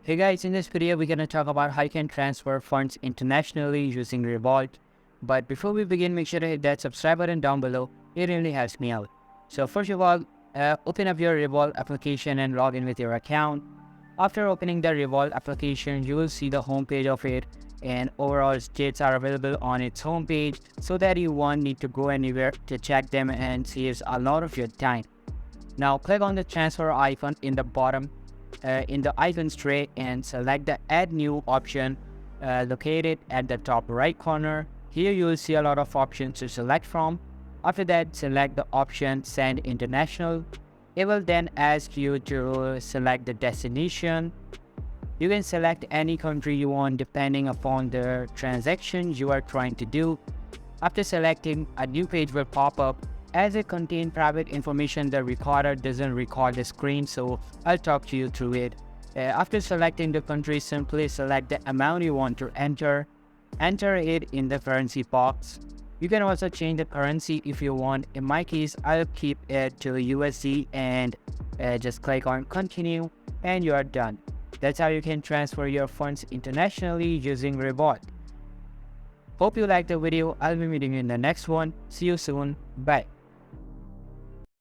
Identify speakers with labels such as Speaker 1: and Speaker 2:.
Speaker 1: Hey guys, in this video we're going to talk about how you can transfer funds internationally using Revolut. But before we begin, make sure to hit that subscribe button down below. It really helps me out. So first of all, open up your Revolut application and log in with your account. After opening the Revolut application, you will see the homepage of it, and overall states are available on its homepage so that you won't need to go anywhere to check them and saves a lot of your time. Now click on the transfer icon in the bottom in the icons tray and select the add new option located at the top right corner. Here you will see a lot of options to select from. After that, select the option send international. It will then ask you to select the destination. You can select any country you want depending upon the transaction you are trying to do. After selecting, a new page will pop up. As it contains private information, the recorder doesn't record the screen, so I'll talk to you through it. After selecting the country, simply select the amount you want to enter. Enter it in the currency box. You can also change the currency if you want. In my case, I'll keep it to USD and just click on continue and you are done. That's how you can transfer your funds internationally using Revolut. Hope you liked the video. I'll be meeting you in the next one. See you soon. Bye.